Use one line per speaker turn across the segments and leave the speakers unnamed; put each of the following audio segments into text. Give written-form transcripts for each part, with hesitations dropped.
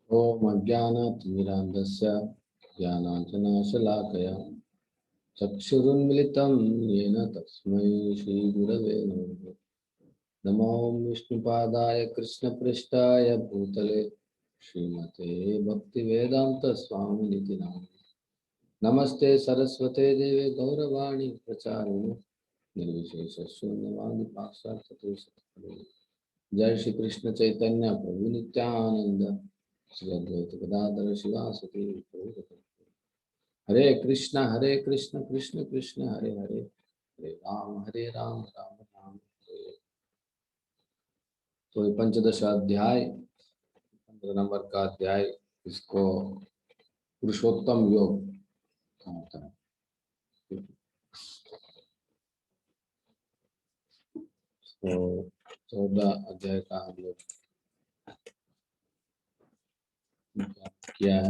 ओम अज्ञानातिमिरान्धस्य ज्ञानाञ्जनशलाकया चक्षुरुन्मिलितं येन तस्मै श्रीगुरवे नमः। नमो विष्णुपादाय कृष्णपृष्ठाय भूतले श्रीमते भक्तिवेदान्तस्वामिनिति नामिने। नमस्ते सरस्वते देवे गौरवाणी प्रचारिणे निर्विशेषशून्यवादी पाश्चात्यदेशतारिणे। जय श्री कृष्ण चैतन्य प्रभु नित्यानंद श्री अद्वैत गदाधर शिवासति गौर भक्त। हरे कृष्ण कृष्ण कृष्ण हरे हरे, हरे राम राम राम हरे हरे। तो ये पंचदश अध्याय 15 नंबर का अध्याय, इसको पुरुषोत्तम योग कहता है। तो 14 अध्याय का हम लोग किया है।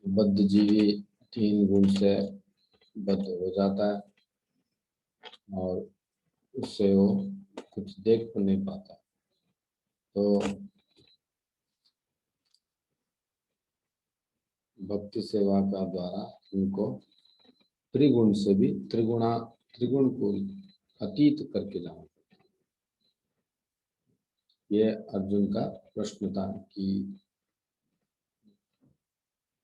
बद्ध जीवी 3 गुण से बद्ध हो जाता है और उससे वो कुछ देख तो नहीं पाता। तो भक्ति सेवा का द्वारा उनको त्रिगुण से भी त्रिगुण को अतीत करके जाना। ये अर्जुन का प्रश्न था कि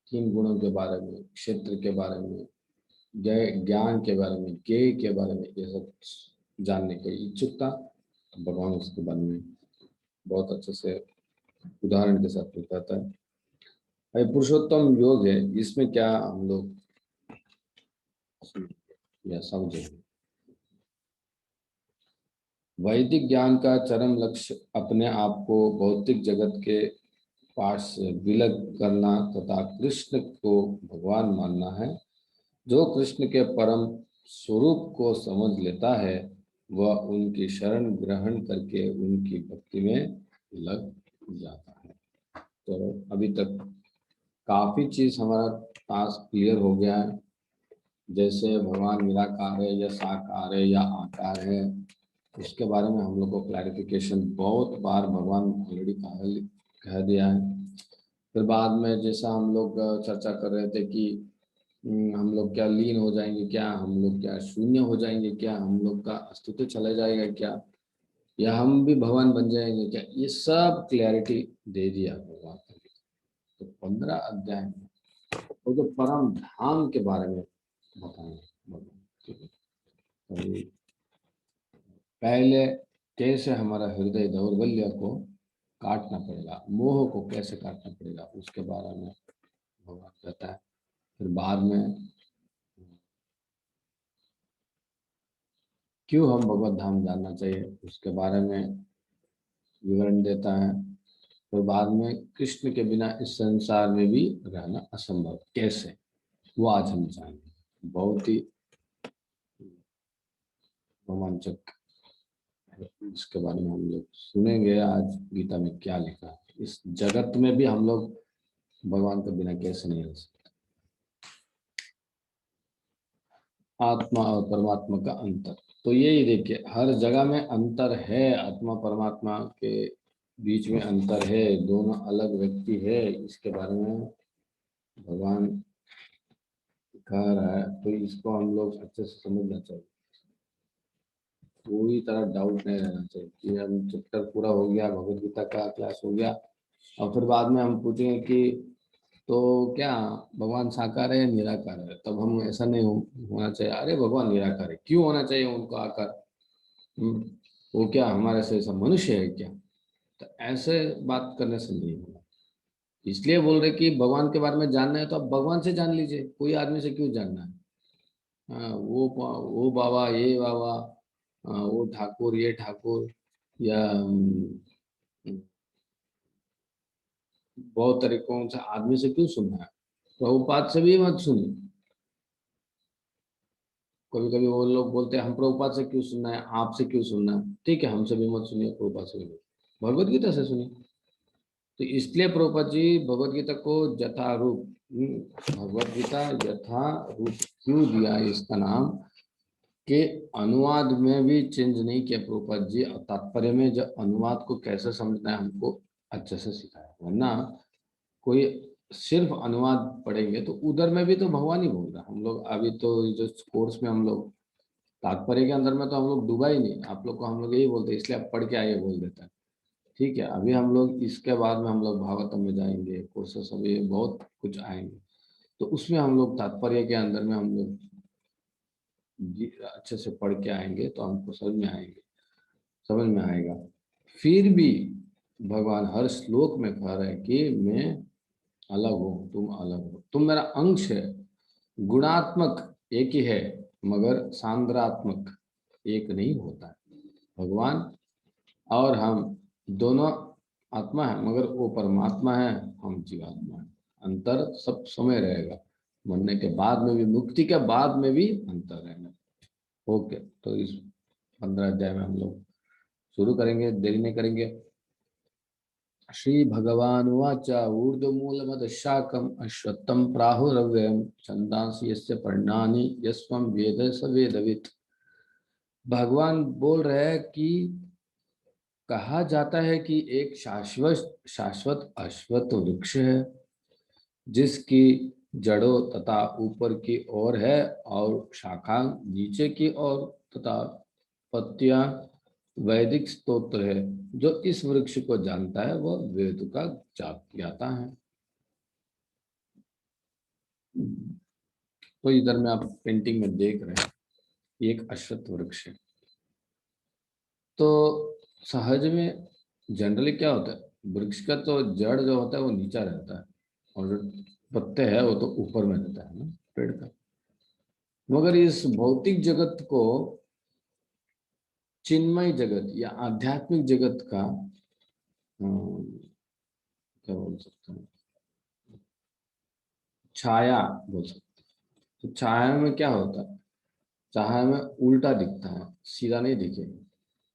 3 गुणों के बारे में, क्षेत्र के बारे में, ज्ञान के बारे में, ज्ञेय के बारे में ये सब जानने की इच्छुकता। भगवान उसके बारे में बहुत अच्छे से उदाहरण के साथ बताता है। पुरुषोत्तम योग है, इसमें क्या हम लोग या समझे। वैदिक ज्ञान का चरम लक्ष्य अपने आप को भौतिक जगत के पास से विलग करना तथा कृष्ण को भगवान मानना है। जो कृष्ण के परम स्वरूप को समझ लेता है वह उनकी शरण ग्रहण करके उनकी भक्ति में लग जाता है। तो अभी तक काफी चीज हमारा टास्क क्लियर हो गया है। जैसे भगवान निराकार है या साकार है या आकार है, उसके बारे में हम लोग को क्लैरिफिकेशन बहुत बार भगवान ऑलरेडी कह दिया है। फिर बाद में जैसा हम लोग चर्चा कर रहे थे कि हम लोग क्या लीन हो जाएंगे, क्या हम लोग क्या शून्य हो जाएंगे, क्या हम लोग का अस्तित्व चला जाएगा क्या, या हम भी भगवान बन जाएंगे क्या, ये सब क्लैरिटी दे दिया भगवान। तो 15 अध्याय में वो जो परम धाम के बारे में बताएंगे। ठीक है, तो पहले कैसे हमारा हृदय दौर्बल्य को काटना पड़ेगा, मोह को कैसे काटना पड़ेगा, उसके बारे में भगवान कहता है। फिर बाद में क्यों हम भगवत धाम जानना चाहिए, उसके बारे में विवरण देता है। फिर बाद में कृष्ण के बिना इस संसार में भी रहना असंभव कैसे, वो आज हम जानेंगे। बहुत ही रोमांचक है, इसके बारे में हम लोग सुनेंगे आज गीता में क्या लिखा है। इस जगत में भी हम लोग भगवान के बिना कैसे नहीं रह सकते। आत्मा और परमात्मा का अंतर, तो यही देखिए हर जगह में अंतर है। आत्मा परमात्मा के बीच में अंतर है, दोनों अलग व्यक्ति है, इसके बारे में भगवान कह रहा है। तो इसको हम लोग अच्छे से समझना चाहिए, पूरी तरह डाउट नहीं रहना चाहिए कि हम चैप्टर पूरा हो गया, भगवत गीता का क्लास हो गया, और फिर बाद में हम पूछेंगे कि तो क्या भगवान साकार है या निराकार है, तब हम ऐसा नहीं होना चाहिए। अरे भगवान निराकार है, क्यों होना चाहिए उनको आकार? वो क्या हमारे से ऐसा मनुष्य है क्या? तो ऐसे बात करने से नहीं होगा। इसलिए बोल रहे कि भगवान के बारे में जानना है तो आप भगवान से जान लीजिए, कोई आदमी से क्यों जानना है। हाँ, वो बाबा ये बाबा, वो ठाकुर ये ठाकुर, या बहुत तरीकों से आदमी से क्यों सुनना है। प्रभुपाद से भी मत सुनिए। कभी कभी वो लोग बोलते हैं हम प्रभुपाद से क्यों सुनना है, आपसे क्यों सुनना है। ठीक है, हमसे भी मत सुनिए, प्रभुपाद से भी मत, भगवत गीता से सुनिए। तो इसलिए प्रभुपाद जी भगवत गीता को यथारूप, भगवत गीता यथा रूप क्यों दिया है इसका नाम, कि अनुवाद में भी चेंज नहीं किया प्रभुपाद जी, और तात्पर्य में जो अनुवाद को कैसे समझना है हमको अच्छे से सिखाया। वरना कोई सिर्फ अनुवाद पढ़ेंगे तो उधर में भी तो भगवान ही बोल रहा है। हम लोग अभी तो जो कोर्स में हम लोग तात्पर्य के अंदर में तो हम लोग डूबा ही नहीं। आप लोग को हम लोग यही बोलते हैं, इसलिए आप पढ़ के आइए बोल देता है। ठीक है, अभी हम लोग इसके बाद में हम लोग भागवतम में जाएंगे, कोर्सेस अभी बहुत कुछ आएंगे, तो उसमें हम लोग तात्पर्य के अंदर में हम लोग अच्छे से पढ़ के आएंगे तो हमको समझ में आएगा। फिर भी भगवान हर श्लोक में कह रहे हैं कि मैं अलग हूँ, तुम अलग हो, तुम मेरा अंश है। गुणात्मक एक ही है मगर सांद्रात्मक एक नहीं होता है। भगवान और हम दोनों आत्मा है, मगर वो परमात्मा है, हम जीवात्मा है। अंतर सब समय रहेगा, मरने के बाद में भी, मुक्ति के बाद में भी अंतर रहेगा। ओके, तो इस 15 अध्याय में हम लोग शुरू करेंगे, देरी नहीं करेंगे। श्री भगवान उवाच ऊर्ध्वमूलमदशाकम् अश्वत्थं प्राहुरव्ययम् छन्दांसि यस्य पर्णानि यस्त्वं वेद स वेदवित्। भगवान बोल रहे हैं कि कहा जाता है कि एक शाश्वत शाश्वत अश्वत्थ वृक्ष है जिसकी जड़ों तथा ऊपर की ओर है और शाखा नीचे की ओर तथा पत्तियां वैदिक स्तोत्र है। जो इस वृक्ष को जानता है वह वेद का जाप ज्ञाता है। तो इधर में आप पेंटिंग में देख रहे हैं एक अश्वत्थ वृक्ष है। तो सहज में जनरली क्या होता है, वृक्ष का तो जड़ जो होता है वो नीचा रहता है और जो पत्ते है वो तो ऊपर में रहता है ना पेड़ का। मगर इस भौतिक जगत को चिन्मय जगत या आध्यात्मिक जगत का क्या बोल सकते हैं, छाया बोल सकते हैं। तो छाया में क्या होता है, छाया में उल्टा दिखता है, सीधा नहीं दिखेगा।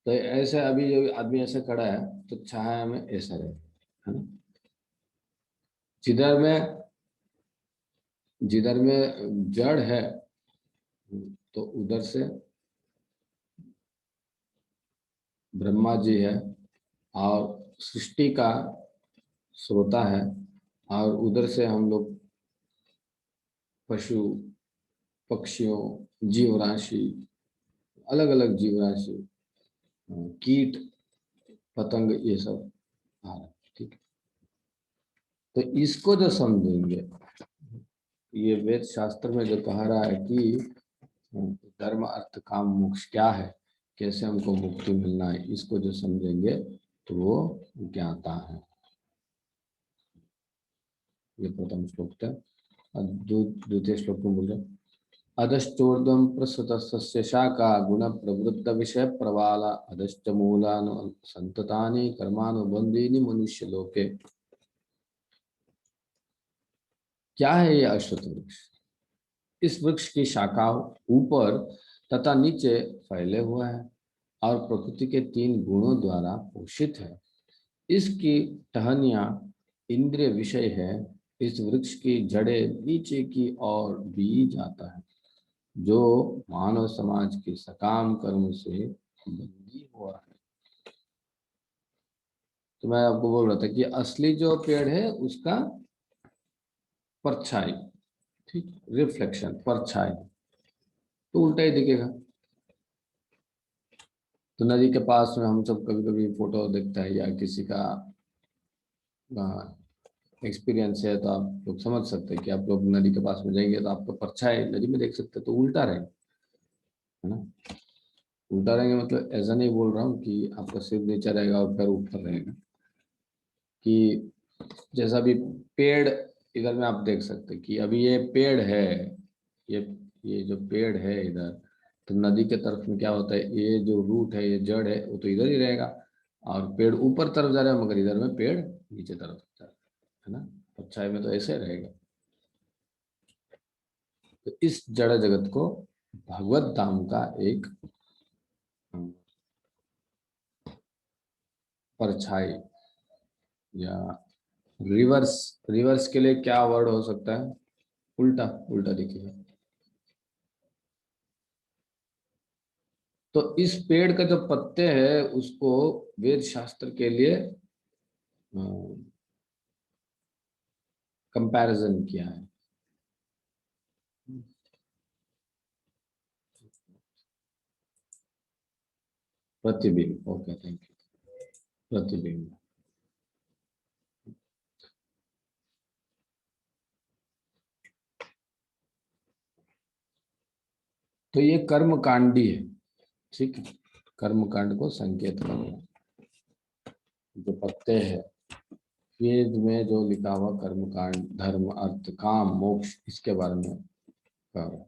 तो ऐसे अभी जो आदमी ऐसे खड़ा है तो छाया में ऐसा रहेगा, है ना। जिधर में जिधर में जड़ है तो उधर से ब्रह्मा जी है और सृष्टि का श्रोता है, और उधर से हम लोग पशु पक्षियों जीव राशि, अलग अलग जीव राशि, कीट पतंग, ये सब आ रहा है। ठीक है, तो इसको जो समझेंगे, ये वेद शास्त्र में जो कहा रहा है कि धर्म अर्थ काम मोक्ष क्या है, कैसे हमको मुक्ति मिलना है, इसको जो समझेंगे तो वो ज्ञाता है। ये प्रथम श्लोक था। द्वितीय श्लोक में बोले अधश्चोर्ध्वं प्रसृतस्य शाखा गुण प्रवृत्त विषय प्रवाला अधश्च मूलानि संततानि कर्मानुबंधीनि मनुष्य लोके। क्या है ये अश्वत्थ वृक्ष? इस वृक्ष की शाखाओं ऊपर तथा नीचे फैले हुआ है और प्रकृति के 3 गुणों द्वारा पोषित है। इसकी टहनियां इंद्रिय विषय है। इस वृक्ष की जड़ें नीचे की ओर भी जाता है, जो मानव समाज के सकाम कर्म से बंधी हुआ है। तो मैं आपको बोल रहा था कि असली जो पेड़ है उसका परछाई, ठीक, रिफ्लेक्शन, परछाई तो उल्टा ही दिखेगा। तो नदी के पास में हम सब कभी कभी फोटो देखता है या किसी का एक्सपीरियंस है तो आप लोग समझ सकते हैं कि आप लोग नदी के पास में जाएंगे तो आपका परछाई नदी में देख सकते हैं तो उल्टा रहेगा, है ना। उल्टा रहेंगे मतलब ऐसा नहीं बोल रहा हूँ कि आपका सिर नीचे रहेगा और पैर ऊपर रहेगा, कि जैसा भी पेड़ इधर में आप देख सकते हैं कि अभी ये पेड़ है, ये ये जो पेड़ है इधर, तो नदी के तरफ में क्या होता है, ये जो रूट है, ये जड़ है, वो तो इधर ही रहेगा और पेड़ ऊपर तरफ जा रहा है, मगर इधर में पेड़ नीचे तरफ जा रहा है ना। परछाई में तो ऐसे रहेगा। तो इस जड़ जगत को भगवत धाम का एक परछाई या रिवर्स, रिवर्स के लिए क्या वर्ड हो सकता है, उल्टा, उल्टा दिखेगा। तो इस पेड़ का जो पत्ते है उसको वेद शास्त्र के लिए कंपैरिजन किया है। प्रतिबिंब, ओके थैंक यू। प्रतिबिंब, तो ये कर्म कांडी है, ठीक है। कर्म कांड को संकेत करना, जो पत्ते हैं वेद में जो लिखा हुआ कर्म कांड, धर्म अर्थ काम मोक्ष, इसके बारे में कह रहा है।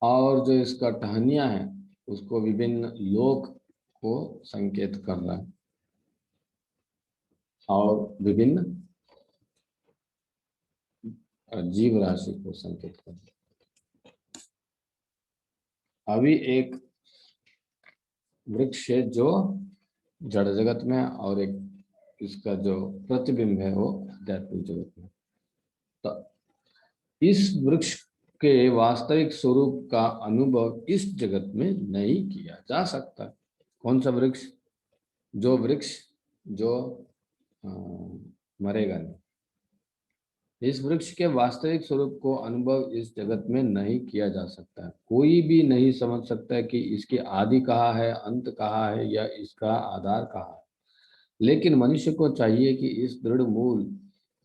और जो इसका टहनिया है उसको विभिन्न लोक को संकेत कर रहा है और विभिन्न जीव राशि को संकेत कर रहा है। अभी एक वृक्ष है जो जड़ जगत में, और एक इसका जो प्रतिबिंब है वो आध्यात्मिक जगत में। तो इस वृक्ष के वास्तविक स्वरूप का अनुभव इस जगत में नहीं किया जा सकता। कौन सा वृक्ष? जो वृक्ष जो मरेगा नहीं। इस वृक्ष के वास्तविक स्वरूप को अनुभव इस जगत में नहीं किया जा सकता है। कोई भी नहीं समझ सकता है कि इसकी आदि कहाँ है, अंत कहाँ है, या इसका आधार कहाँ है। लेकिन मनुष्य को चाहिए कि इस दृढ़ मूल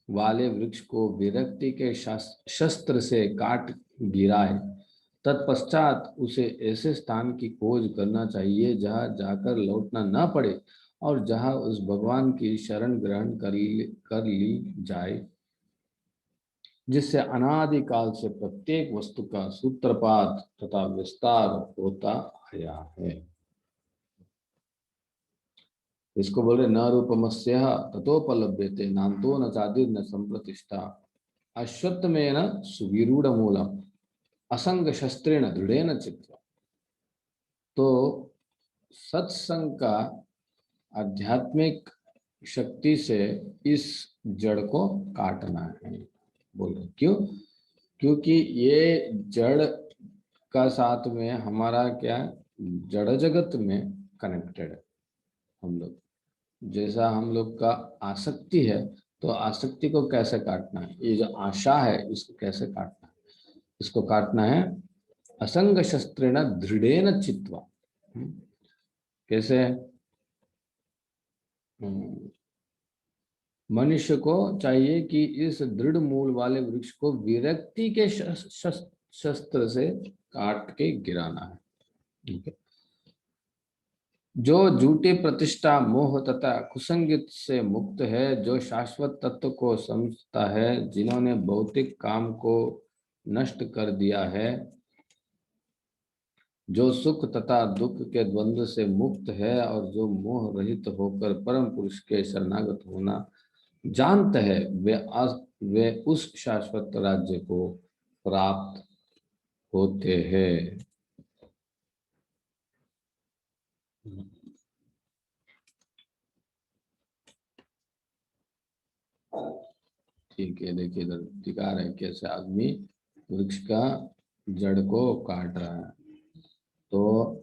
वाले वृक्ष को विरक्ति के शस्त्र से काट गिराए। तत्पश्चात उसे ऐसे स्थान की खोज करना चाहिए जहाँ जाकर लौटना न पड़े और जहाँ उस भगवान की शरण ग्रहण कर ली जाए, जिससे अनादिकाल से प्रत्येक वस्तु का सूत्रपात तथा विस्तार होता आया है। इसको बोल रहे न रूपमस्य तथोपलभ्यते नान्तो न चादिर न संप्रतिष्ठा अश्वत्थमेन सुविरूढ़ मूलम असंग शस्त्रेण दृढ़ेन चित्वा। तो सत्संग का आध्यात्मिक शक्ति से इस जड़ को काटना है। बोले क्यों? क्योंकि ये जड़ का साथ में हमारा क्या, जड़ जगत में कनेक्टेड है। हम लोग जैसा हम लोग का आसक्ति है, तो आसक्ति को कैसे काटना है, ये जो आशा है इसको कैसे काटना है? इसको काटना है असंग शस्त्रेण दृढ़ेन चित्वा। कैसे? मनुष्य को चाहिए कि इस दृढ़ मूल वाले वृक्ष को विरक्ति के शस्त्र से काट के गिराना है। ठीक है। जो झूठी प्रतिष्ठा मोह तथा कुसंगित से मुक्त है, जो शाश्वत तत्व को समझता है, जिन्होंने भौतिक काम को नष्ट कर दिया है, जो सुख तथा दुख के द्वंद्व से मुक्त है और जो मोह रहित होकर परम पुरुष के शरणागत होना जानते हैं, वे उस शाश्वत राज्य को प्राप्त होते हैं। ठीक है, देखिए इधर दिखा रहे हैं कैसे आदमी वृक्ष का जड़ को काट रहा है। तो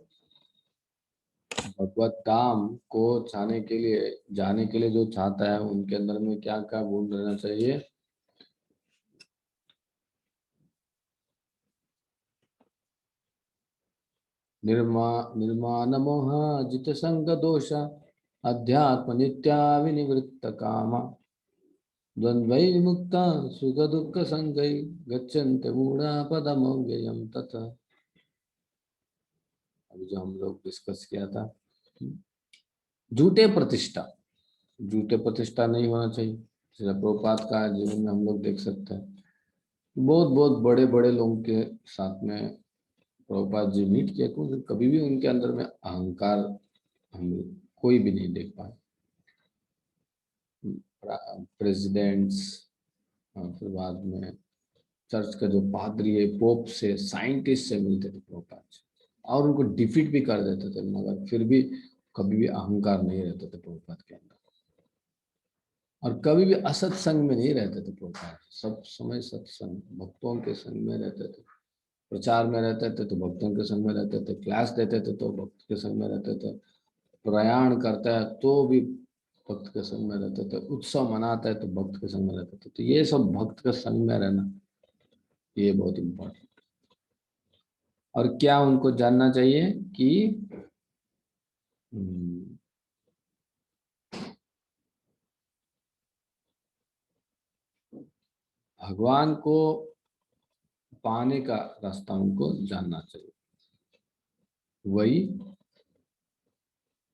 भगवत धाम को जाने के लिए जो चाहता है, उनके अंदर में क्या क्या गुण रहना चाहिए? निर्माण मोह जित संग दोष अध्यात्म नित्या विनिवृत्त कामा द्वंद्वै मुक्ता सुख दुख संगै गच्छन्ते मूढ़ा पदमव्ययम् तथा। अभी जो हम लोग डिस्कस किया था, झूठे प्रतिष्ठा, झूठे प्रतिष्ठा नहीं होना चाहिए। जैसे प्रभुपाद का जीवन में हम लोग देख सकते हैं, बहुत बहुत बड़े बड़े लोगों के साथ में प्रभुपाद जी मीट किया, क्योंकि कभी भी उनके अंदर में अहंकार हम कोई भी नहीं देख पाए। प्रेसिडेंट्स, फिर बाद में चर्च का जो पादरी है, पोप से, साइंटिस्ट से मिलते थे प्रभुपाद जी, और उनको डिफीट भी कर देते थे, मगर फिर भी कभी भी अहंकार नहीं रहते थे प्रभुपाद के अंदर, और कभी भी असत्संग में नहीं रहते थे प्रभुपाद। सब समय सत्संग, भक्तों के संग में रहते थे। प्रचार में रहते थे तो भक्तों के संग में रहते थे, क्लास देते थे तो भक्त के संग में रहते थे, प्रयाण करता है तो भी भक्त के संग में रहते थे, उत्सव मनाता है तो भक्त के संग में रहते थे। तो ये सब भक्त के संग में रहना ये बहुत इम्पोर्टेंट। और क्या उनको जानना चाहिए कि हम्म, भगवान को पाने का रास्ता उनको जानना चाहिए, वही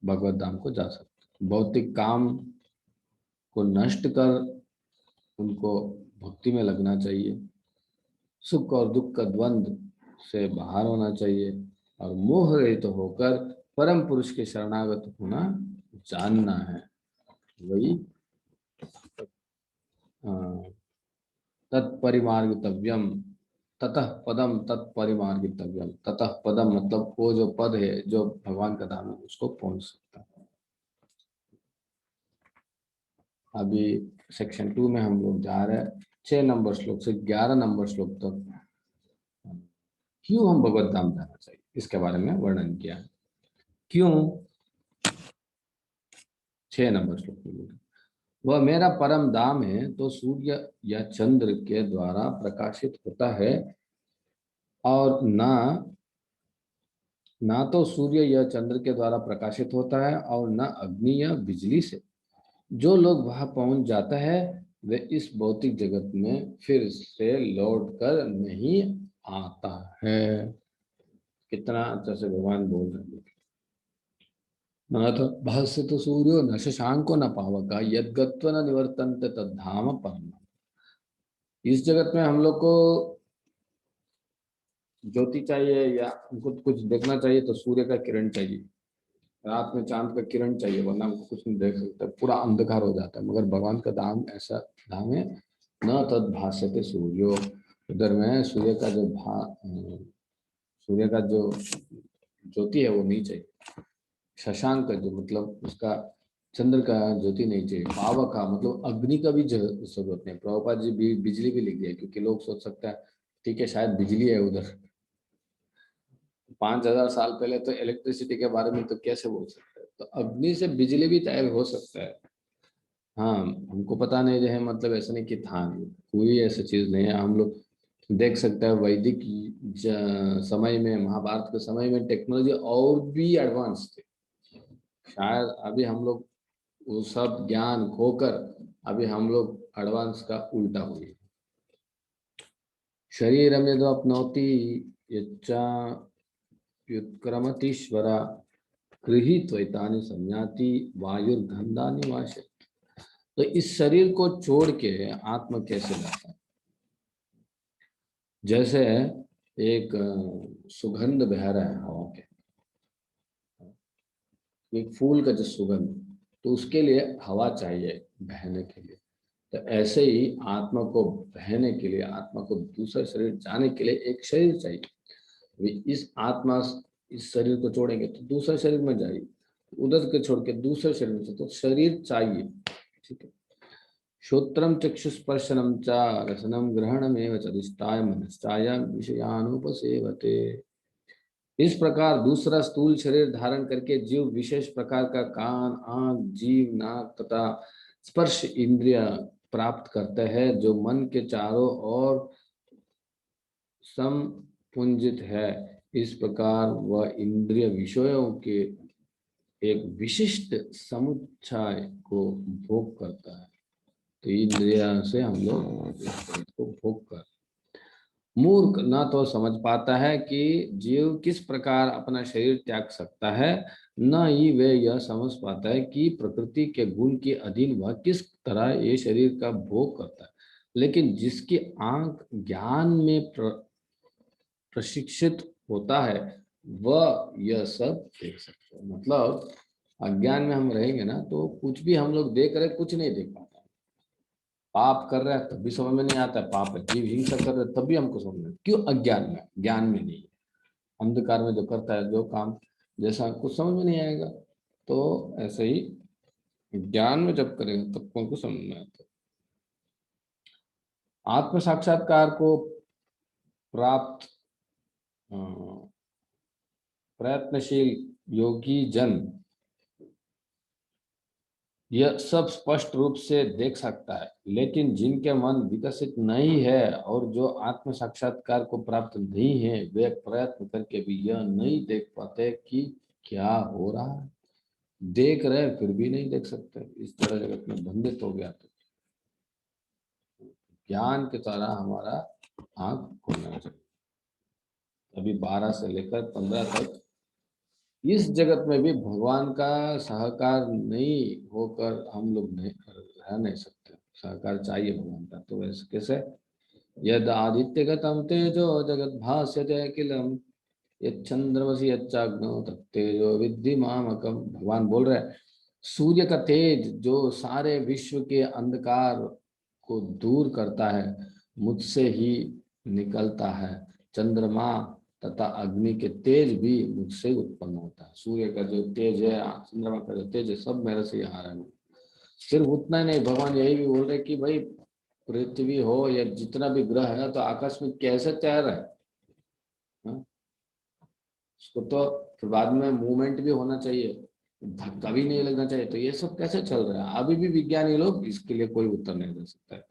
भगवत धाम को जा सकते। भौतिक काम को नष्ट कर उनको भक्ति में लगना चाहिए, सुख और दुख का द्वंद्व से बाहर होना चाहिए, और मोह रहित तो होकर परम पुरुष के शरणागत होना जानना है। वही तत्परिमार्गितव्यम, ततः पदम तत्परिमार्गितव्यम। ततः पदम मतलब वो जो पद है जो भगवान का धाम है उसको पहुंच सकता है। अभी सेक्शन 2 में हम लोग जा रहे हैं 6 नंबर श्लोक से 11 नंबर श्लोक तक। क्यों हम भगवत धाम जाना चाहिए इसके बारे में वर्णन किया है। क्यों? 6 नंबर श्लोक में, वह मेरा परम धाम है तो सूर्य या चंद्र के द्वारा प्रकाशित होता है, और ना तो सूर्य या चंद्र के द्वारा प्रकाशित होता है और न अग्नि या बिजली से। जो लोग वहां पहुंच जाता है वे इस भौतिक जगत में फिर से लौट कर नहीं आता है। कितना अच्छा से भगवान बोल रहे हैं। न तो भास्य तो सूर्यो न शशांको न पावका यद्गत्वा न निवर्तन्ते तद्धाम परम। इस जगत में हम लोग को ज्योति चाहिए या हमको कुछ देखना चाहिए तो सूर्य का किरण चाहिए, रात में चांद का किरण चाहिए, वरना हमको कुछ नहीं देख सकता, पूरा अंधकार हो जाता है। मगर भगवान का धाम ऐसा धाम है, न तद भाष्यते सूर्यो। उधर में सूर्य का जो ज्योति है वो नहीं चाहिए, शशांक का जो मतलब उसका चंद्र का ज्योति नहीं चाहिए, पावक का मतलब अग्नि का भी जरूरत नहीं। प्रभुपाद जी भी बिजली भी लिख दिया, क्योंकि लोग सोच सकते हैं ठीक है शायद बिजली है उधर, 5,000 साल पहले तो इलेक्ट्रिसिटी के बारे में तो कैसे बोल सकते हैं, तो अग्नि से बिजली भी तैयार हो सकता है। हाँ, हमको पता नहीं रहे मतलब ऐसा नहीं कि था नहीं, कोई ऐसा चीज नहीं है। हम लोग देख सकते हैं वैदिक समय में, महाभारत के समय में टेक्नोलॉजी और भी एडवांस थे। शायद अभी हम लोग वो सब ज्ञान खोकर अभी हम लोग एडवांस का उल्टा हुए। शरीरम यदि अपनौती यच्चा व्युत्क्रमतीश्वरा गृहीत्वैतानि संयाति वायुर्गंधानि वाशे। तो इस शरीर को छोड़ के आत्मा कैसे लाता है? जैसे एक सुगंध बह रहा है हवा के, एक फूल का जो सुगंध, तो उसके लिए हवा चाहिए बहने के लिए। तो ऐसे ही आत्मा को बहने के लिए, आत्मा को दूसरा शरीर जाने के लिए एक शरीर चाहिए। इस आत्मा इस शरीर को छोड़ेंगे तो दूसरे शरीर में जाएगी, उधर के छोड़ के दूसरे शरीर में, तो शरीर चाहिए। ठीक है। श्रोत्रम चक्षुस्पर्शनम च रसनम ग्रहणमेव च दिष्टाय मनश्चाय विषयानुपसेवते। इस प्रकार दूसरा स्थूल शरीर धारण करके जीव विशेष प्रकार का कान, आंख, जीव, नाक तथा स्पर्श इंद्रिय प्राप्त करते हैं, जो मन के चारों ओर संपुंजित है। इस प्रकार वह इंद्रिय विषयों के एक विशिष्ट समुच्चय को भोग करता है। तो इंद्रिय से हम लोग इसको भोग कर, मूर्ख ना तो समझ पाता है कि जीव किस प्रकार अपना शरीर त्याग सकता है, न ही वे यह समझ पाता है कि प्रकृति के गुण के अधीन वह किस तरह ये शरीर का भोग करता है। लेकिन जिसकी आंख ज्ञान में प्रशिक्षित होता है वह यह सब देख सकता है। मतलब अज्ञान में हम रहेंगे ना तो कुछ भी हम लोग देख रहे कुछ नहीं देख पाते। पाप कर रहे हैं तब भी समझ में नहीं आता है, पाप है। जीव हिंसा कर रहे तब भी हमको समझ में, क्यों? अज्ञान में, ज्ञान में नहीं। अंधकार में जो करता है जो काम, जैसा कुछ समझ में नहीं आएगा। तो ऐसे ही ज्ञान में जब करेंगे तब कौन को समझ में आता है। आत्म साक्षात्कार को प्राप्त प्रयत्नशील योगी जन यह सब स्पष्ट रूप से देख सकता है, लेकिन जिनके मन विकसित नहीं है और जो आत्म साक्षात्कार को प्राप्त नहीं है, वे प्रयत्न करके भी यह नहीं देख पाते कि क्या हो रहा है। देख रहे फिर भी नहीं देख सकते, इस तरह जगत में बंधित हो गया। तो ज्ञान की तरह हमारा आंख खोलना चाहिए। अभी 12 से लेकर 15 तक इस जगत में भी भगवान का सहकार नहीं होकर हम लोग नहीं रह नहीं सकते। सहकार चाहिए भगवान का। तो वैसे कैसे? यद आदित्यगतम तेजो जगत भास्यते अखिलम यच्चंद्रमसि यच्चाग्नो तत्तेजो विद्धि मामकम। भगवान बोल रहे हैं सूर्य का तेज जो सारे विश्व के अंधकार को दूर करता है, मुझसे ही निकलता है। चंद्रमा तथा अग्नि के तेज भी मुझसे उत्पन्न होता है। सूर्य का जो तेज है, चंद्रमा का जो तेज है, सब मेरे से आ रहा है। सिर्फ उतना ही नहीं, भगवान यही भी बोल रहे कि भाई पृथ्वी हो या जितना भी ग्रह है तो आकाश में कैसे तैर रहा है। हाँ? उसको तो फिर बाद में मूवमेंट भी होना चाहिए, धक्का भी नहीं लगना चाहिए। तो ये सब कैसे चल रहा है? अभी भी विज्ञानी लोग इसके लिए कोई उत्तर नहीं दे सकता है।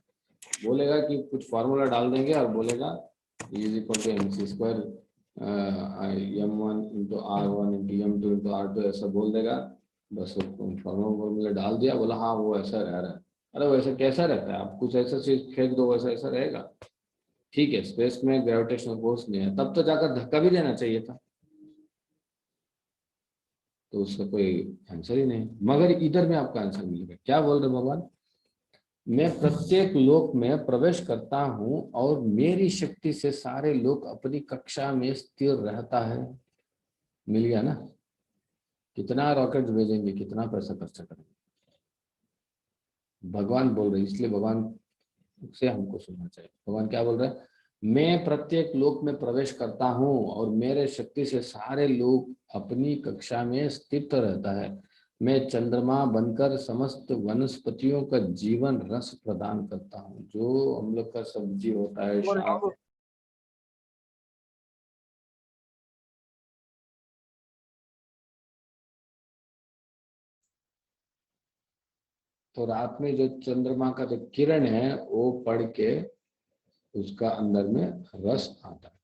बोलेगा कि कुछ फॉर्मूला डाल देंगे और बोलेगा is equal to M C square M1 × R1 × M2 × R2 ऐसा बोल देगा। बस फॉर्मूला डाल दिया, बोला हाँ वो ऐसा रह रहा है। अरे वैसा कैसा रहता है? आप कुछ ऐसा चीज फेंक दो वैसा ऐसा रहेगा? ठीक है, स्पेस में ग्रेविटेशनल फोर्स नहीं है, तब तो जाकर धक्का भी देना चाहिए था। तो उसका कोई आंसर ही नहीं। मगर इधर में आपका आंसर मिलेगा। क्या बोल रहे भगवान? मैं प्रत्येक लोक में प्रवेश करता हूं और मेरी शक्ति से सारे लोग अपनी कक्षा में स्थिर रहता है। मिल गया ना? कितना रॉकेट भेजेंगे, कितना पैसा खर्चा करेंगे? भगवान बोल रहे, इसलिए भगवान से हमको सुनना चाहिए। भगवान क्या बोल रहे हैं? मैं प्रत्येक लोक में प्रवेश करता हूं और मेरे शक्ति से सारे लोग अपनी कक्षा में स्थित रहता है। मैं चंद्रमा बनकर समस्त वनस्पतियों का जीवन रस प्रदान करता हूँ। जो हम लोग का सब्जी होता है, शाक, तो रात में जो चंद्रमा का जो किरण है वो पड़ के उसका अंदर में रस आता है।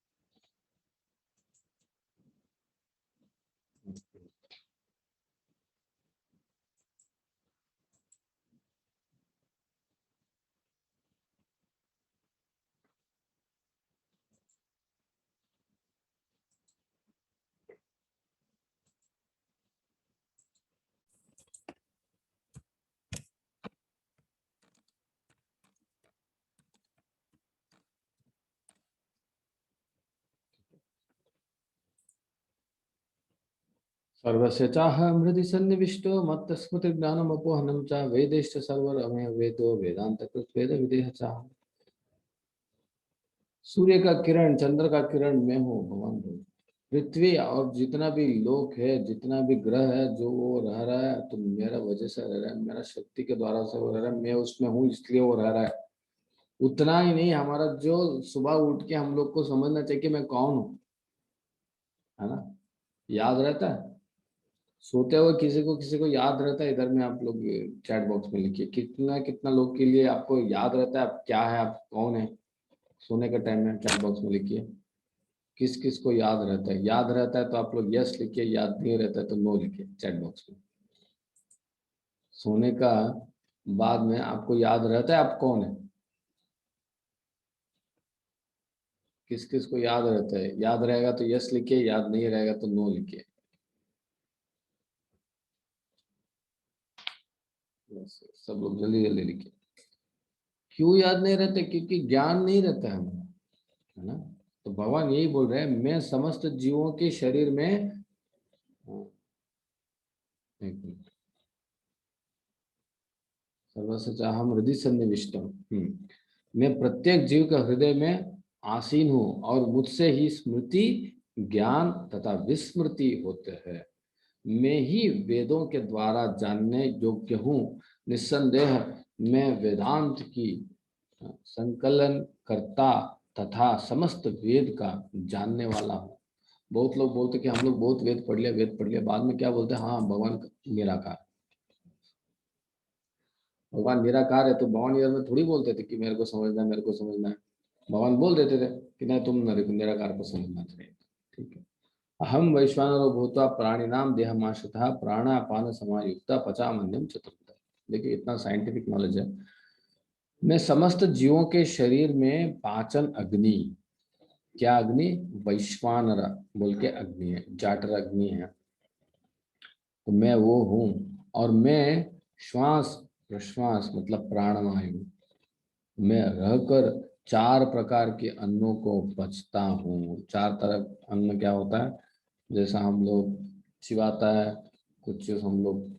सर्वस्य चाहं हृदि सन्निविष्टो मत्तस्मृतिज्ञानमपोहनं च वेदैश्च सर्वरमय वेदो वेदान्तकृत् वेदविदेह च। सूर्य का किरण, चंद्र का किरण मैं हूँ, भगवान बोल। पृथ्वी और जितना भी लोक है, जितना भी ग्रह है, जो वो रह रहा है तो मेरा वजह से रह रहा है, मेरा शक्ति के द्वारा से वो रह रहा है। मैं उसमें हूँ इसलिए वो रह रहा है। उतना ही नहीं, हमारा जो सुबह उठ के हम लोग को समझना चाहिए कि मैं कौन हूँ, है ना? याद रहता है? सोते हुए किसी को याद रहता है? इधर में आप लोग चैट बॉक्स में लिखिए कितना कितना लोग के लिए आपको याद रहता है आप क्या है, आप कौन है। सोने के टाइम में चैट बॉक्स में लिखिए किस किस को याद रहता है। याद रहता है तो आप लोग यस लिखिए, याद नहीं रहता है तो नो लिखिए चैट बॉक्स में। सोने का बाद में आपको याद रहता है आप कौन है? किस किस को याद रहता है? याद रहेगा तो यस लिखिए, याद नहीं रहेगा तो नो लिखिए। सब लोग जल्दी जल्दी लिखिए। क्यों याद नहीं रहते? क्योंकि ज्ञान नहीं रहता है हमारा, है ना? तो भगवान यही बोल रहे हैं मैं समस्त जीवों के शरीर में, एक मिनट, सर्वस्य चाहम हृदय सन्निविष्टम। मैं प्रत्येक जीव के हृदय में आसीन हूँ और मुझसे ही स्मृति, ज्ञान तथा विस्मृति होते हैं। मैं ही वेदों के द्वारा जानने योग्य हूँ। निस्संदेह मैं वेदांत की संकलन करता तथा समस्त वेद का जानने वाला हूँ। बहुत लोग बोलते कि हम लोग बहुत वेद पढ़ लिया, वेद पढ़ लिया, बाद में क्या बोलते हैं, हाँ भगवान निराकार, भगवान निराकार है। तो भगवान यार में थोड़ी बोलते थे कि मेरे को समझना है, मेरे को समझना है। भगवान बोल देते थे कि नहीं, तुम निराकार को समझना चाहिए। ठीक है। अहम वैश्वानरो भूत्वा प्राणिनाम देहमाश्रितः प्राणापान समायुक्ता पचामन्यम चतुर्विधम्। देखिए इतना साइंटिफिक नॉलेज है। मैं समस्त जीवों के शरीर में पाचन अग्नि, क्या अग्नि, वैश्वानर बोल के अग्नि है, जाटर अग्नि है, तो मैं वो हूँ। और मैं श्वास प्रश्वास मतलब प्राणवायु में रहकर चार प्रकार के अन्नों को पचता हूँ। चार तरह अन्न क्या होता है, जैसा हम लोग चिबाता है, कुछ हम लोग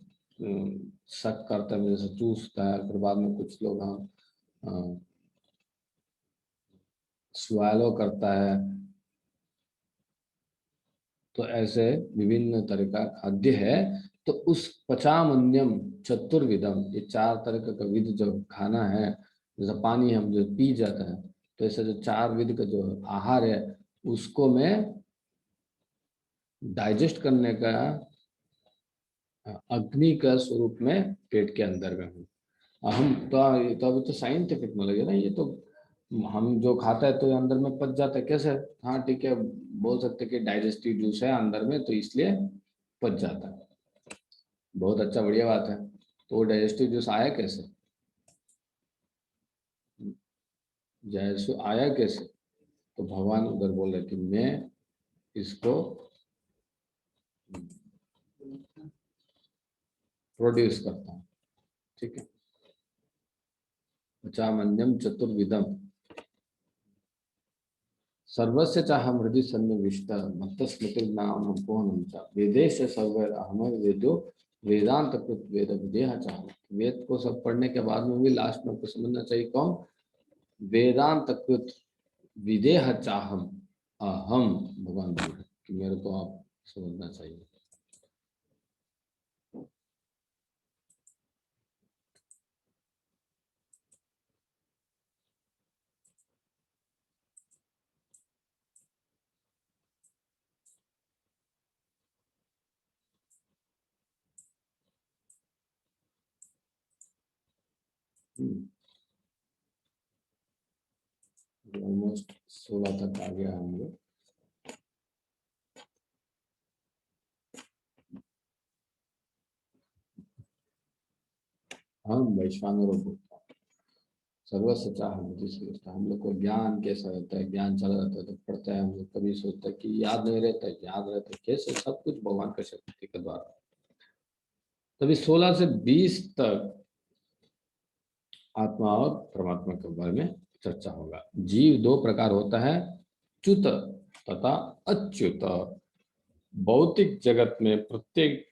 शक करते हैं जैसे चूसता है, फिर बाद में कुछ लोग हम स्वालो करता है। तो ऐसे विभिन्न तरह का खाद्य है। तो उस पचामन्यम चतुर्विधम, ये चार तरह का विध जो खाना है, जैसा पानी हम जो पी जाता है, तो ऐसे जो चार विध का जो आहार है, उसको मैं डाइजेस्ट करने का अग्नि का स्वरूप में पेट के अंदर में हूँ। हम तो अभी तो साइंटिफिक नॉलेज है ना ये तो। हम जो खाता है तो ये अंदर में पच जाता है कैसे, हाँ ठीक है, बोल सकते कि डाइजेस्टिव जूस है अंदर में तो इसलिए पच जाता है। बहुत अच्छा, बढ़िया बात है। तो वो डाइजेस्टिव जूस आया कैसे, जैसे आया कैसे, तो भगवान उधर बोल रहे कि मैं इसको प्रोड्यूस करता हूँ। ठीक है। पचामन्यम चतुर्विधम सर्वस्य चाहम हृदय सन्निविष्ट मत्त स्मृतिर्नाम पोहनम च वेदेश सर्वैर अहम वेदो वेदांत कृत वेद विदेह चाह। वेद को सब पढ़ने के बाद में भी लास्ट में आपको समझना चाहिए कौन, वेदांत कृत विदेह चाहम अहम, भगवान बोल रहे कि मेरे को आप समझना चाहिए। ऑलमोस्ट 16 तक आ गया हम लोग। हम वैश्वानर सर्वस्व चाह मुझे समझता, हम लोग को ज्ञान कैसा रहता है, ज्ञान चला रहता है तो पढ़ता है, हम लोग कभी सोचता है कि याद नहीं रहता है, याद रहता है कैसे, सब कुछ भगवान का शक्ति के द्वारा। तभी 16 से 20 तक आत्मा और परमात्मा के बारे में चर्चा होगा। जीव दो प्रकार होता है, च्युत तथा अच्युत। भौतिक जगत में प्रत्येक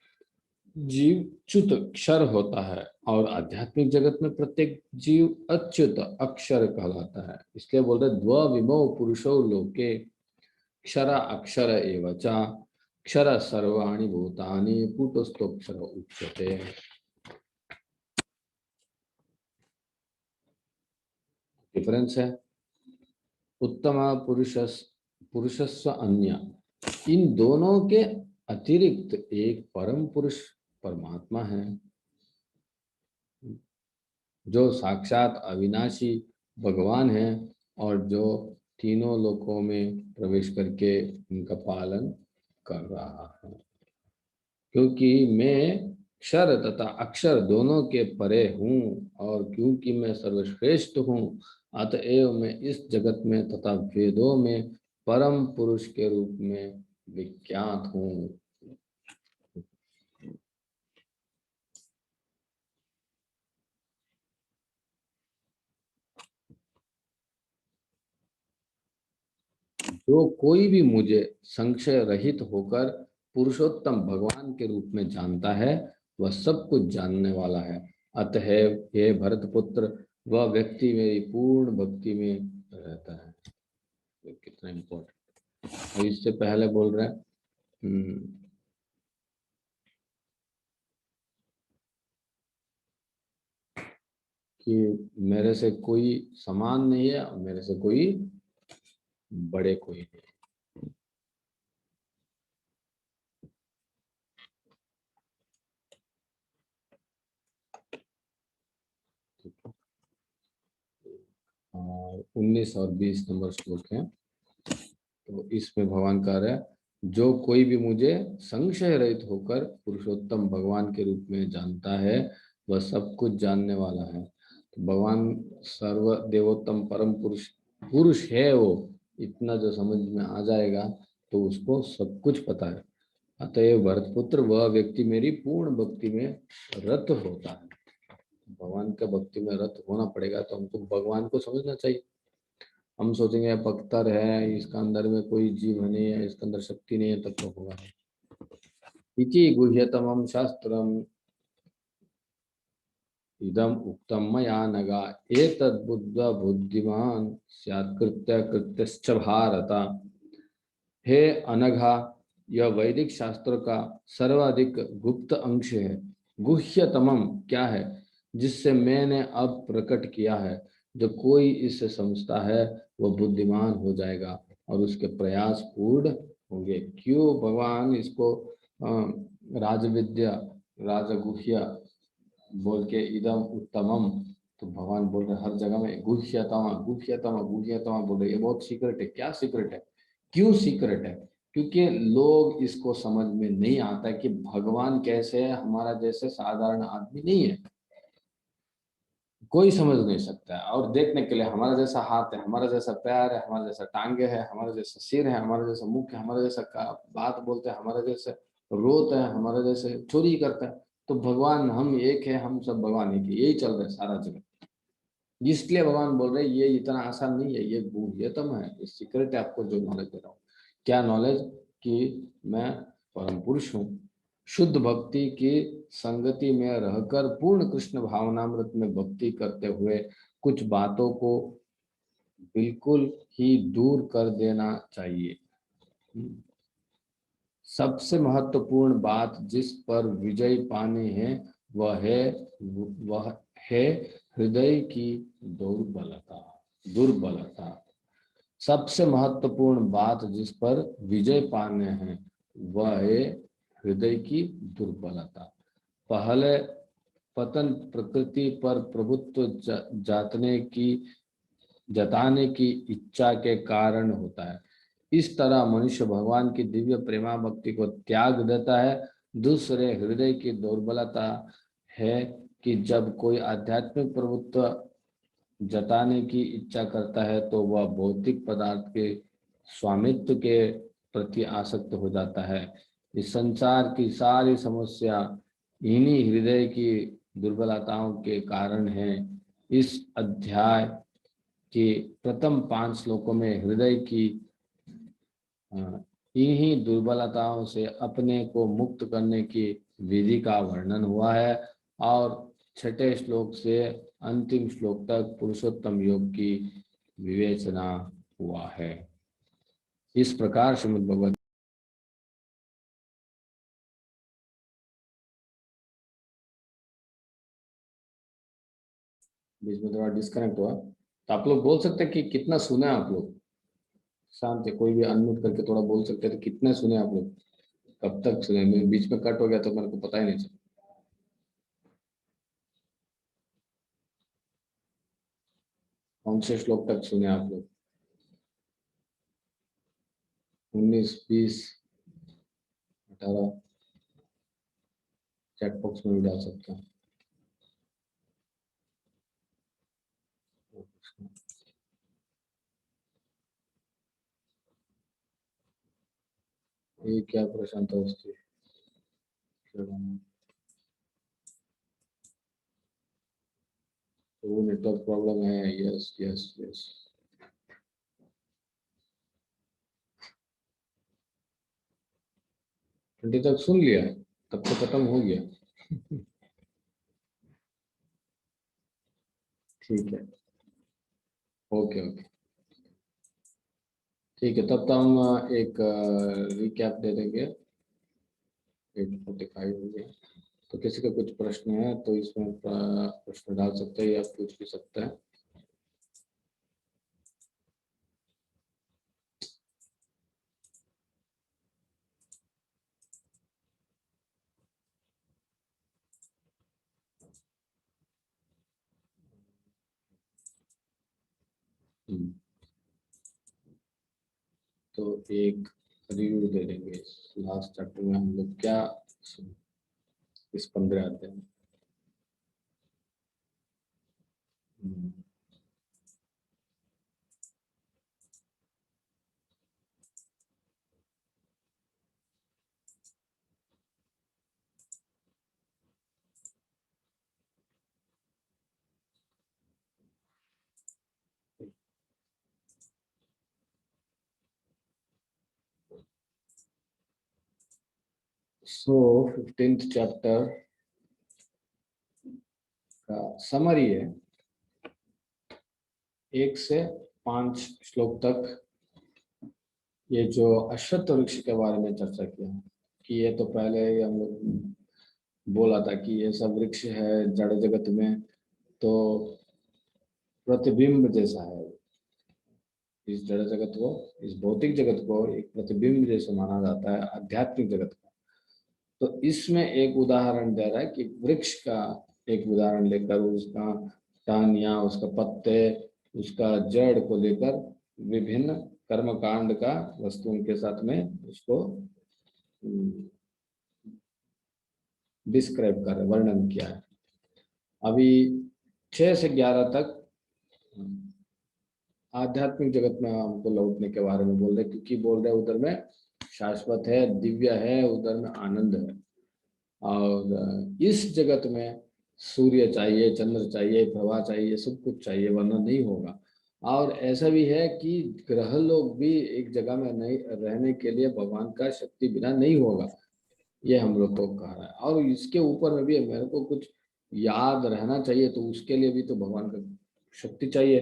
जीव च्युत क्षर होता है और आध्यात्मिक जगत में प्रत्येक जीव अच्युत अक्षर कहलाता है। इसलिए बोलते द्विमो पुरुषो लोके क्षर अक्षर एवच क्षर सर्वाणि भूतानि कूटस्थोक्षर उच्यते। डिफरेंस है, उत्तम पुरुषस्व अन्य, इन दोनों के अतिरिक्त एक परम पुरुष परमात्मा है जो साक्षात अविनाशी भगवान है और जो तीनों लोकों में प्रवेश करके उनका पालन कर रहा है। क्योंकि मैं क्षर तथा अक्षर दोनों के परे हूँ और क्योंकि मैं सर्वश्रेष्ठ हूँ, अतएव मैं इस जगत में तथा वेदों में परम पुरुष के रूप में विख्यात हूँ। जो कोई भी मुझे संशय रहित होकर पुरुषोत्तम भगवान के रूप में जानता है, वह सब कुछ जानने वाला है। अतएव हे भरत पुत्र, वह व्यक्ति मेरी पूर्ण भक्ति में रहता है। तो कितना इम्पोर्टेंट। और इससे पहले बोल रहे हैं कि मेरे से कोई समान नहीं है और मेरे से कोई बड़े कोई नहीं। 19 और 20 नंबर श्लोक है। तो इसमें भगवान कह रहे हैं, जो कोई भी मुझे संशय रहित होकर पुरुषोत्तम भगवान के रूप में जानता है वह सब कुछ जानने वाला है। तो भगवान सर्व देवोत्तम परम पुरुष पुरुष है, वो इतना जो समझ में आ जाएगा तो उसको सब कुछ पता है। अतएव भरतपुत्र वह व्यक्ति मेरी पूर्ण भक्ति में रत होता है। भगवान का भक्ति में रत होना पड़ेगा, तो हमको भगवान को समझना चाहिए। हम सोचेंगे पत्थर है, इसका अंदर में कोई जीव नहीं है, इसके अंदर शक्ति नहीं है, तब तो होगा नहीं। इति गुह्यतमं शास्त्रम इदम उक्तम मया नगा एतद् बुद्ध बुद्धिमान स्यात् कृत्य कृत्यश्च भारत। हे अनघा, यह वैदिक शास्त्र का सर्वाधिक गुप्त अंश है। गुह्यतमम क्या है, जिससे मैंने अब प्रकट किया है। जो कोई इसे समझता है वह बुद्धिमान हो जाएगा और उसके प्रयास पूर्ण होंगे। क्यों भगवान इसको राजविद्या राजगुह्य बोल के इदम उत्तमम, तो भगवान बोल रहे हर जगह में गुह्यतम गुह्यतम गुह्यतम बोल रहे। ये बहुत सीक्रेट है। क्या सीक्रेट है? क्यों सीक्रेट है? क्योंकि लोग इसको समझ में नहीं आता कि भगवान कैसे है, हमारा जैसे साधारण आदमी नहीं है। कोई समझ नहीं सकता है। और देखने के लिए हमारा जैसा हाथ है, हमारा जैसा पैर है, हमारा जैसा टांगे है, हमारा जैसा सिर है, हमारा जैसा मुख है, हमारा जैसा बात बोलते हैं, हमारा जैसे रोते हैं, हमारा जैसे चोरी करते हैं। तो भगवान हम एक है, हम सब भगवान एक है, यही चल रहा है सारा जगह। इसलिए भगवान बोल रहे ये इतना आसान नहीं है, ये गुह्यतम है, ये सीक्रेट है। आपको जो नॉलेज दे रहा हूँ, क्या नॉलेज? कि मैं परम पुरुष हूँ। शुद्ध भक्ति की संगति में रहकर पूर्ण कृष्ण भावनामृत में भक्ति करते हुए कुछ बातों को बिल्कुल ही दूर कर देना चाहिए। सबसे महत्वपूर्ण बात जिस पर विजय पानी है वह है हृदय की दुर्बलता। दुर्बलता सबसे महत्वपूर्ण बात जिस पर विजय पाने हैं वह है हृदय की दुर्बलता। पहले पतन प्रकृति पर प्रभुत्व जताने की इच्छा के कारण होता है। इस तरह मनुष्य भगवान की दिव्य प्रेमा भक्ति को त्याग देता है। दूसरे हृदय की दुर्बलता है कि जब कोई आध्यात्मिक प्रभुत्व जताने की इच्छा करता है तो वह भौतिक पदार्थ के स्वामित्व के प्रति आसक्त हो जाता है। इस संसार की सारी समस्या इन्हीं हृदय की दुर्बलताओं के कारण है। इस अध्याय के प्रथम 5 श्लोकों में हृदय की इन्हीं दुर्बलताओं से अपने को मुक्त करने की विधि का वर्णन हुआ है और 6ठे श्लोक से अंतिम श्लोक तक पुरुषोत्तम योग की विवेचना हुआ है। इस प्रकार श्रीमद् भगवद बीच में थोड़ा डिस्कनेक्ट हुआ, तो आप लोग बोल सकते हैं कि कितना सुना आप लोग? शांत है, कोई भी अनम्यूट करके थोड़ा बोल सकते हैं तो कितना सुने आप लोग? कब तक सुने? बीच में कट हो गया तो मेरे को पता ही नहीं चला। कौन से श्लोक तक सुने आप लोग? 19, 20, 18? चैट बॉक्स में भी डाल सकते हैं। ये क्या प्रशांत अवस्थी? तो वो नेटवर्क प्रॉब्लम है। Yes yes yes. 20 तक सुन लिया, तब तो खत्म हो गया। ठीक है, ओके ओके, ठीक है। तब तो हम एक रिकैप दे देंगे। 8:45 हो गया। तो किसी का कुछ प्रश्न है तो इसमें प्रश्न डाल सकते हैं या पूछ भी सकते हैं। तो एक रिव्यू दे देंगे लास्ट चैप्टर में हम लोग क्या इस 15 अध्याय में। सो 15th चैप्टर का समरी है, 1 से 5 श्लोक तक। ये जो अश्वत्थ वृक्ष के बारे में चर्चा किया कि ये तो पहले ही हम लोग बोला था कि ये सब वृक्ष है जड़ जगत में तो प्रतिबिंब जैसा है। इस जड़ जगत को, इस भौतिक जगत को एक प्रतिबिंब जैसे माना जाता है आध्यात्मिक जगत का। तो इसमें एक उदाहरण दे रहा है कि वृक्ष का एक उदाहरण लेकर उसका टहनियाँ, उसका पत्ते, उसका जड़ को लेकर विभिन्न कर्मकांड का वस्तुओं के साथ में उसको डिस्क्राइब कर वर्णन किया है। अभी 6 से 11 तक आध्यात्मिक जगत में हमको लौटने के बारे में बोल रहे, क्योंकि बोल रहे उधर में शाश्वत है, दिव्य है, उधर में आनंद है। और इस जगत में सूर्य चाहिए, चंद्र चाहिए, प्रभा चाहिए, सब कुछ चाहिए, वरना नहीं होगा। और ऐसा भी है कि ग्रह लोग भी एक जगह में नहीं रहने के लिए भगवान का शक्ति बिना नहीं होगा, ये हम लोग को कह रहा है। और इसके ऊपर में भी मेरे को कुछ याद रहना चाहिए, तो उसके लिए भी तो भगवान का शक्ति चाहिए।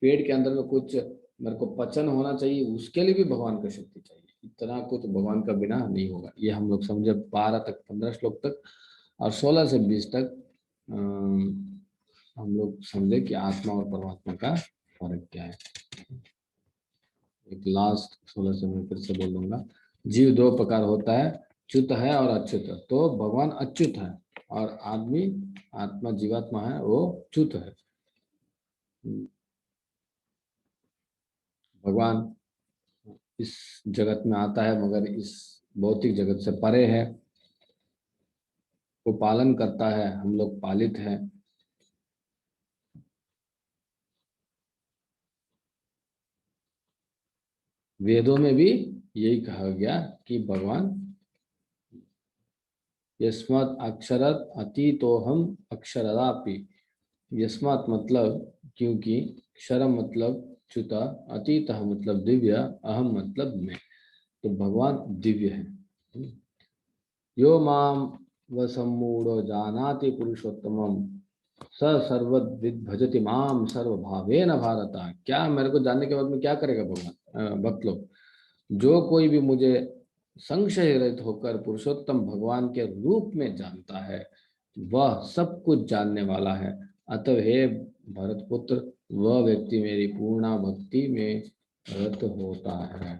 पेट के अंदर में कुछ मेरे को पचन होना चाहिए, उसके लिए भी भगवान का शक्ति चाहिए। इतना कुछ भगवान का बिना नहीं होगा, ये हम लोग समझे 12 तक, 15 श्लोक तक। और 16 से 20 तक हम लोग समझे कि आत्मा और परमात्मा का फर्क क्या है। एक लास्ट 16 से मैं फिर से बोलूंगा। जीव 2 प्रकार होता है, च्युत है और अच्युत। तो भगवान अच्युत है और आदमी, आत्मा जीवात्मा है, वो च्युत है। भगवान इस जगत में आता है मगर इस भौतिक जगत से परे है, वो पालन करता है, हम लोग पालित हैं। वेदों में भी यही कहा गया कि भगवान यस्मात् अक्षरत अतीतोहम अक्षरदापि। यस्मात् मतलब क्योंकि, क्षरम मतलब च्युता, अतीत मतलब दिव्य, अहम मतलब मैं। तो भगवान दिव्य है। यो माम वसमूढ़ो जानाति पुरुषोत्तमम स सर्वविद भजति माम सर्वभावेन भारत। क्या मेरे को जानने के बाद में क्या करेगा भगवान, भक्त लोग? जो कोई भी मुझे संशय रहित होकर पुरुषोत्तम भगवान के रूप में जानता है, वह सब कुछ जानने वाला है। अतः हे भरत पुत्र, वह व्यक्ति मेरी पूर्ण भक्ति में रत होता है।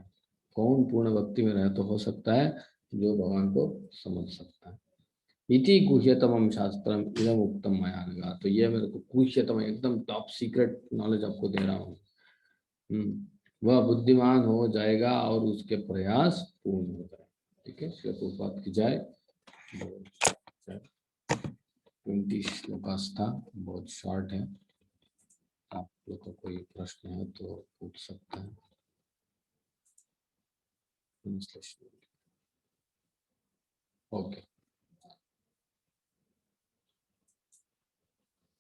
कौन पूर्ण भक्ति में रत हो सकता है? जो भगवान को समझ सकता है। इति गुह्यतमम शास्त्रम इदम उक्तम मया नघ। तो ये मेरे को गुह्यतम, एकदम टॉप सीक्रेट नॉलेज आपको दे रहा हूँ। वह बुद्धिमान हो जाएगा और उसके प्रयास पूर्ण हो जाए। ठीक है, श्री प्रभुपाद की जय। 20 श्लोकास था, बहुत शॉर्ट है। आप लोग को कोई प्रश्न है तो पूछ सकते हैं। ओके,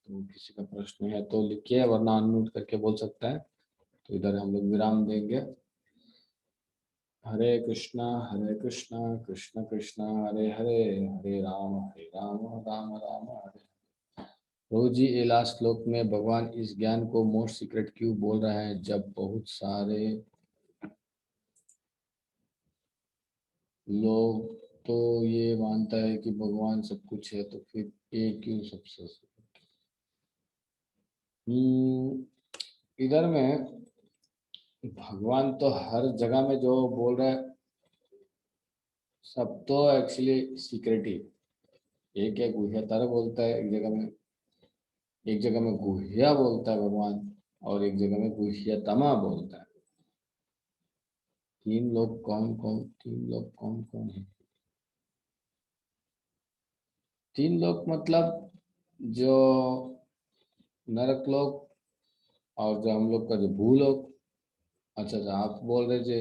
तो किसी का प्रश्न है तो लिखिए, वरना अनम्यूट करके बोल सकता है। तो इधर हम लोग विराम देंगे। हरे कृष्णा कृष्ण कृष्ण हरे हरे, हरे राम राम राम हरे। प्रभु जी, ये लास्ट श्लोक में भगवान इस ज्ञान को मोस्ट सीक्रेट क्यों बोल रहा है? जब बहुत सारे लोग तो ये मानता है कि भगवान सब कुछ है, तो फिर ये क्यों सबसे? इधर में भगवान तो हर जगह में जो बोल रहा है सब तो एक्चुअली सीक्रेट ही। एक एक गुह्यतर बोलता है, एक जगह में गुह्या बोलता है भगवान, और एक जगह में गुह्यतमा बोलता है। तीन लोग कौन कौन, तीन लोग कौन कौन है? तीन लोग मतलब जो नरक लोग, और जो हम लोग का जो भूलोक। अच्छा अच्छा, आप बोल रहे थे।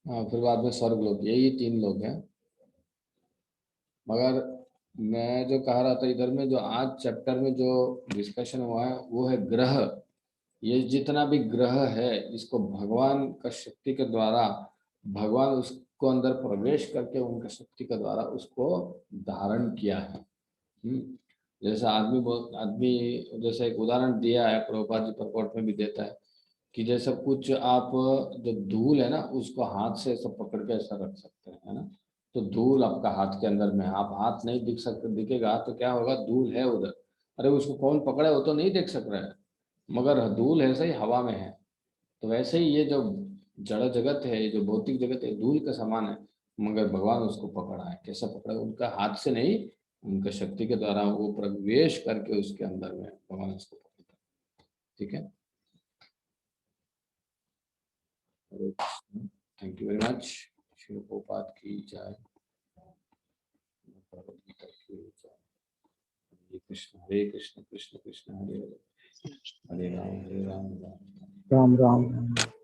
हाँ, फिर बाद में स्वर्ग लोग, यही तीन लोग हैं। मगर मैं जो कह रहा था इधर में, जो आज चैप्टर में जो डिस्कशन हुआ है वो है ग्रह। ये जितना भी ग्रह है इसको भगवान का शक्ति के द्वारा, भगवान उसको अंदर प्रवेश करके उनका शक्ति के द्वारा उसको धारण किया है। जैसा आदमी जैसे एक उदाहरण दिया है, प्रभुपाद जी प्रकोट में भी देता है कि जैसा कुछ आप, जो धूल है ना उसको हाथ से ऐसा पकड़ के ऐसा रख सकते हैं, है ना। तो धूल आपका हाथ के अंदर में है, आप हाथ नहीं दिख सकते, दिखेगा तो क्या होगा, धूल है उधर, अरे उसको कौन पकड़े वो तो नहीं देख सक रहा है, मगर धूल है सही हवा में है। तो वैसे ही ये जो जड़ जगत है, ये जो भौतिक जगत है, धूल का समान है, मगर भगवान उसको पकड़ा है। कैसा पकड़ा? उनका हाथ से नहीं, उनका शक्ति के द्वारा वो प्रवेश करके उसके अंदर में भगवान उसको पकड़ता है। ठीक है, thank you very much. Shiv Prabhupad की जय। भगवद गीता की जय। हरे कृष्ण कृष्ण कृष्ण हरे हरे, हरे राम राम राम।
राम राम।